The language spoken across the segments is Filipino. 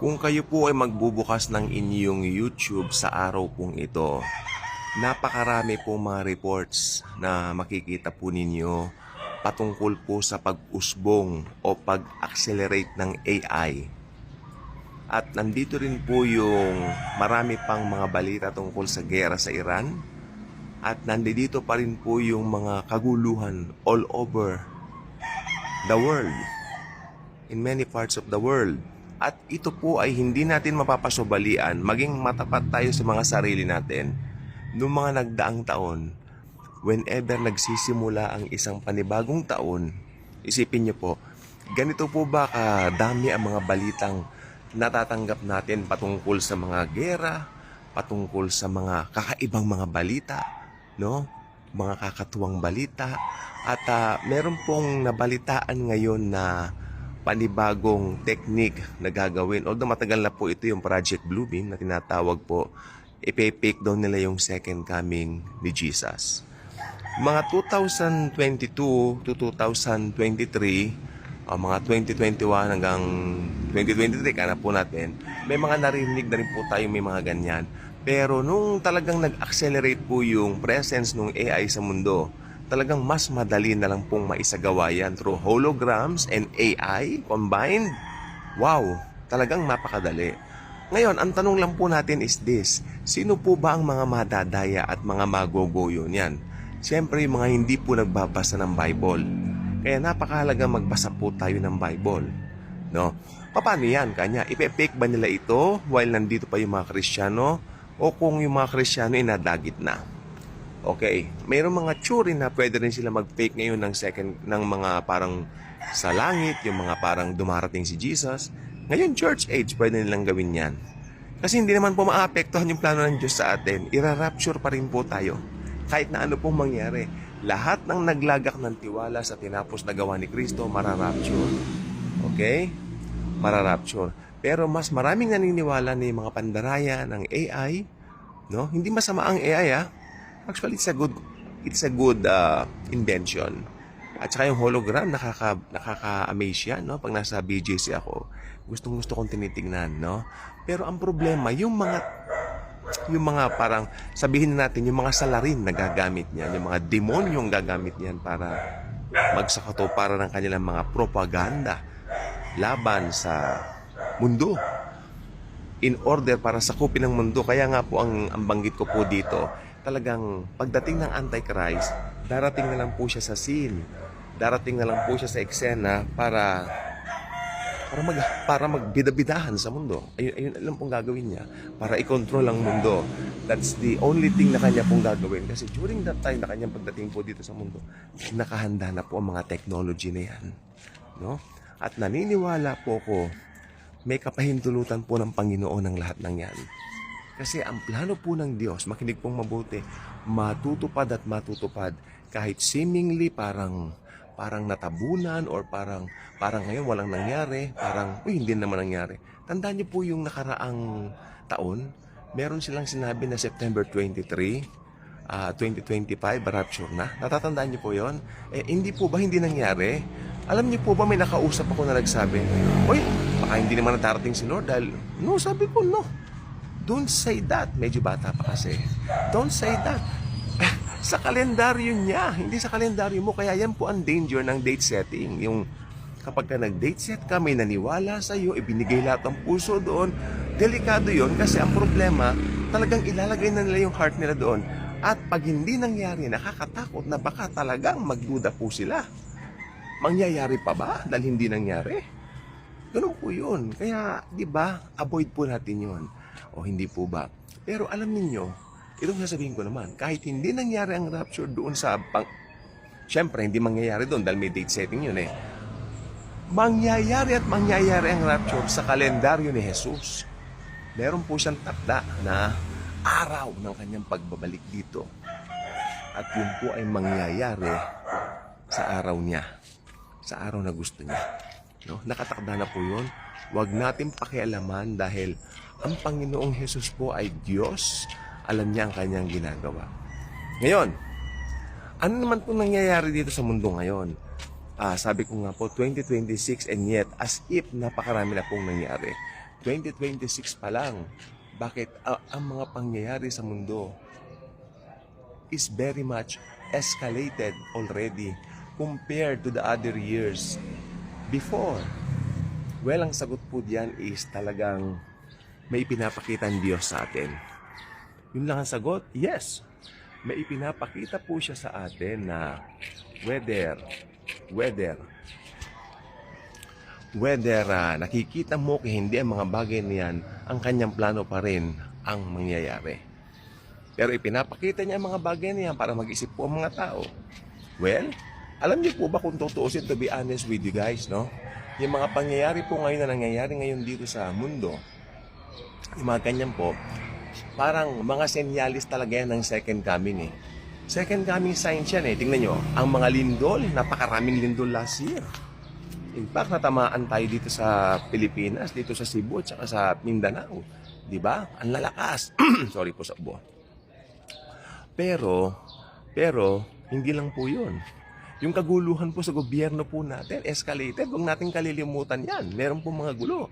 Kung kayo po ay magbubukas ng inyong YouTube sa araw pong ito, napakarami po mga reports na makikita po ninyo patungkol po sa pag-usbong o pag-accelerate ng AI. At nandito rin po yung marami pang mga balita tungkol sa gera sa Iran. At nandito pa rin po yung mga kaguluhan all over the world, in many parts of the world. At ito po ay hindi natin mapapasubalian, maging matapat tayo sa mga sarili natin. Noong mga nagdaang taon, whenever nagsisimula ang isang panibagong taon, isipin niyo po, ganito po ba kadami ang mga balitang natatanggap natin patungkol sa mga gera, patungkol sa mga kakaibang mga balita, no? Mga kakatuwang balita. At meron pong nabalitaan ngayon na panibagong technique na gagawin. Although matagal na po ito yung Project Bluebeam na tinatawag po, ipe-fake daw nila yung second coming ni Jesus. Mga 2022 to 2023, mga 2021 hanggang 2023, kana po natin, may mga narinig na rin po tayo may mga ganyan. Pero nung talagang nag-accelerate po yung presence ng AI sa mundo, talagang mas madali na lang pong maisagawa yan through holograms and AI combined. Wow, talagang napakadali. Ngayon, ang tanong lang po natin is this: sino po ba ang mga madadaya at mga magogoyo niyan? Siyempre, yung mga hindi po nagbabasa ng Bible. Kaya napakahalaga magbasa po tayo ng Bible. No? Paano yan? Kanya, ipe-fake ba nila ito while nandito pa yung mga Kristiyano? O kung yung mga Kristiyano ay nadagit na? Okay, mayroong mga tsuri na pwede rin sila mag-fake ngayon ng mga parang sa langit, yung mga parang dumarating si Jesus. Ngayon, church age, pwede nilang gawin yan. Kasi hindi naman po maapektuhan yung plano ng Diyos sa atin. Ira-rapture pa rin po tayo. Kahit na ano pong mangyari. Lahat ng naglagak ng tiwala sa tinapos na gawa ni Kristo, mararapture. Okay? Mararapture. Pero mas maraming naniniwala na yung mga pandaraya ng AI, no? Hindi masama ang AI, Actually, it's a good invention. At saka yung hologram, nakaka-amaze yan, no? Pag nasa BGC ako, gustong-gusto kong tinitingnan, no? Pero ang problema, yung mga parang, sabihin natin, yung mga salarin na gagamit niyan, yung mga demonyong gagamit niyan para magsakatuparan ng kanilang mga propaganda laban sa mundo. In order para sakupin ng mundo. Kaya nga po ang banggit ko po dito, talagang pagdating ng Antichrist, darating na lang po siya sa scene. Darating na lang po siya sa eksena para magbidabidahan sa mundo. Ayun lang pong gagawin niya para i-control ang mundo. That's the only thing na kanya pong gagawin. Kasi during that time na kanyang pagdating po dito sa mundo, nakahanda na po ang mga technology na yan. No? At naniniwala po ko, may kapahintulutan po ng Panginoon ang lahat ng yan. Kasi ang plano po ng Diyos, makinig pong mabuti, matutupad at matutupad kahit seemingly parang natabunan or parang ngayon walang nangyari, hindi naman nangyari. Tandaan niyo po yung nakaraang taon, meron silang sinabi na September 23, 2025, rapture na. Natatandaan niyo po yon? Hindi po ba hindi nangyari? Alam niyo po ba may nakausap ako na nagsabi, "Oy, baka hindi naman natarating si Lord dahil..." No, sabi ko, no. Don't say that. Medyo bata pa kasi. Don't say that. Sa kalendaryo niya, hindi sa kalendaryo mo. Kaya yan po ang danger ng date setting. Yung kapag ka nag-date set ka, may naniwala sa iyo, ibinigay lahat ng puso doon. Delikado yon kasi ang problema, talagang ilalagay na nila yung heart nila doon. At pag hindi nangyari, nakakatakot na baka talagang magduda po sila. Mangyayari pa ba dahil hindi nangyari? Ganun po yun. Kaya, di ba, avoid po natin yun. O hindi po ba? Pero alam niyo, itong sasabihin ko naman, kahit hindi nangyari ang rapture doon sa Siyempre, hindi mangyayari doon dahil may date setting yun Mangyayari ang rapture sa kalendaryo ni Jesus. Meron po siyang takda na araw ng kanyang pagbabalik dito. At yun po ay mangyayari sa araw niya. Sa araw na gusto niya. No? Nakatakda na po yun. Huwag natin pakialaman dahil ang Panginoong Jesus po ay Diyos. Alam niya ang kanyang ginagawa. Ngayon, ano naman po nangyayari dito sa mundo ngayon? Sabi ko nga po, 2026 and yet, as if napakarami na pong nangyari. 2026 pa lang. Bakit ang mga pangyayari sa mundo is very much escalated already compared to the other years before? Well, ang sagot po diyan is talagang may ipinapakita ang Diyos sa atin. Yun lang ang sagot? Yes. May ipinapakita po siya sa atin na whether nakikita mo kung hindi ang mga bagay niyan, ang kanyang plano pa rin ang mangyayari. Pero ipinapakita niya ang mga bagay niyan para mag-isip po ang mga tao. Well, alam niyo po ba kung tutuusin, to be honest with you guys, no? Yung mga pangyayari po ngayon na nangyayari ngayon dito sa mundo, yung mga ganyan po, parang mga senyalis talaga yan ng second coming eh. Second coming signs yan eh. Tingnan nyo, ang mga lindol, napakaraming lindol last year. In fact, natamaan tayo dito sa Pilipinas, dito sa Cebu, at saka sa Mindanao. Diba? Ang lalakas. Sorry po sa ubo. Pero, hindi lang po yun. Yung kaguluhan po sa gobyerno po natin, escalated. Huwag natin kalilimutan yan. Meron po mga gulo.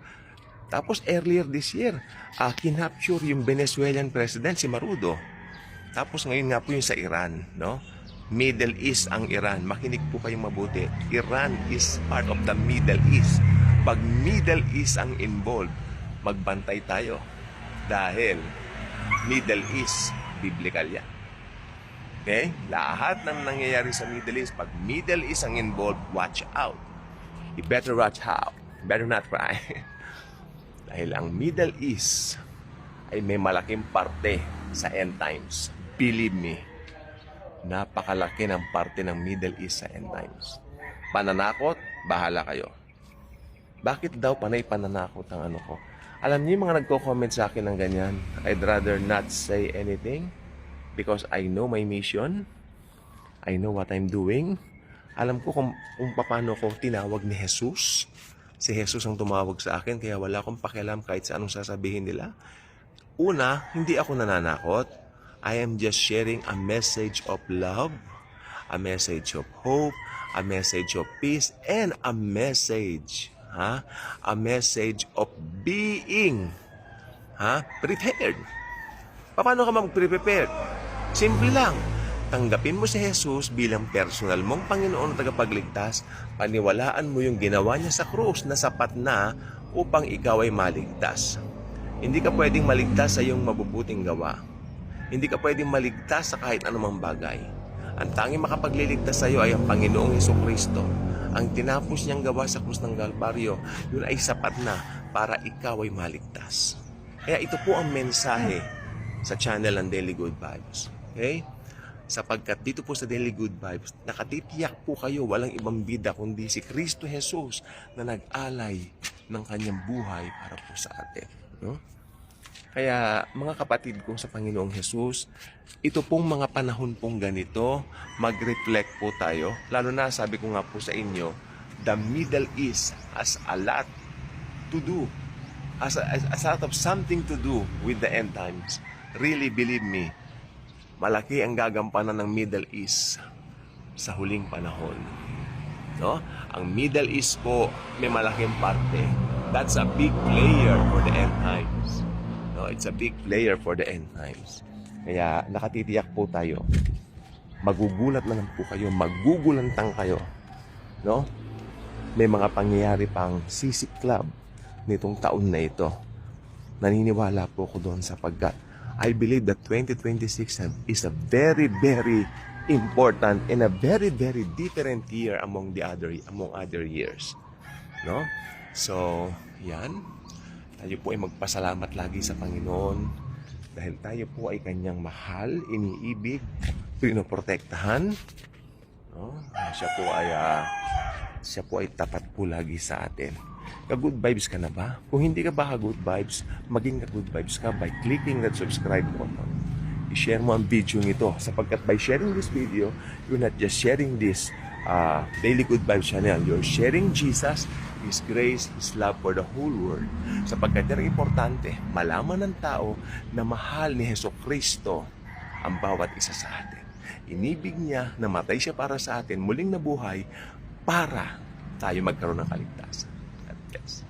Tapos earlier this year, kinapture yung Venezuelan president, si Maduro. Tapos ngayon nga po yung sa Iran, no? Middle East ang Iran. Makinig po kayong mabuti. Iran is part of the Middle East. Pag Middle East ang involved, magbantay tayo. Dahil Middle East, biblical yan. Okay? Lahat ng nangyayari sa Middle East, pag Middle East ang involved, watch out. You better watch out. Better not cry. Dahil ang Middle East ay may malaking parte sa end times. Believe me, napakalaki ng parte ng Middle East sa end times. Pananakot, bahala kayo. Bakit daw panay pananakot ang ano ko? Alam niyo yung mga nagko-comment sa akin ng ganyan, I'd rather not say anything because I know my mission. I know what I'm doing. Alam ko kung paano ko tinawag ni Jesus. Si Jesus ang tumawag sa akin, kaya wala akong pakialam kahit sa anong sasabihin nila. Una, hindi ako nananakot. I am just sharing a message of love, a message of hope, a message of peace, and a message, a message of being, prepared. Paano ka mag-prepare? Simple lang. Tanggapin mo si Jesus bilang personal mong Panginoon at tagapagligtas, paniwalaan mo yung ginawa niya sa krus na sapat na upang ikaw ay maligtas. Hindi ka pwedeng maligtas sa iyong mabubuting gawa. Hindi ka pwedeng maligtas sa kahit anumang bagay. Ang tanging makapagliligtas sa iyo ay ang Panginoong Hesukristo. Ang tinapos niyang gawa sa krus ng Kalbaryo, yun ay sapat na para ikaw ay maligtas. Kaya ito po ang mensahe sa channel ng Daily Good Vibes. Okay? Sapagkat dito po sa Daily Good Vibes, nakatitiyak po kayo, walang ibang bida kundi si Kristo Jesus na nag-alay ng kanyang buhay para po sa atin. No? Kaya mga kapatid ko sa Panginoong Jesus, ito pong mga panahon pong ganito, mag-reflect po tayo. Lalo na sabi ko nga po sa inyo, the Middle East has a lot to do, has a lot of something to do with the end times. Really, believe me, malaki ang gagampanan ng Middle East sa huling panahon. No? Ang Middle East po may malaking parte. That's a big player for the end times. No, it's a big player for the end times. Kaya nakatitiyak po tayo. Magugulat na lang po kayo, magugulantang kayo. No? May mga pangyayari pang sisiklab nitong taon na ito. Naniniwala po ko doon sapagkat I believe that 2026 is a very, very important and a very, very different year among other years. No? So, yan. Tayo po ay magpasalamat lagi sa Panginoon dahil tayo po ay kanyang mahal, iniibig, pinoprotektahan. No? Siya po ay tapat po lagi sa atin. Ka-good vibes ka na ba? Kung hindi ka ba ka-good vibes, maging ka-good vibes ka by clicking that subscribe button. I-share mo ang video nito sapagkat by sharing this video, you're not just sharing this Daily Good Vibes channel. You're sharing Jesus, His grace, His love for the whole world. Sapagkat yan ang importante, malaman ng tao na mahal ni Hesukristo ang bawat isa sa atin. Inibig niya, namatay siya para sa atin, muling nabuhay para tayo magkaroon ng kaligtasan. Yes.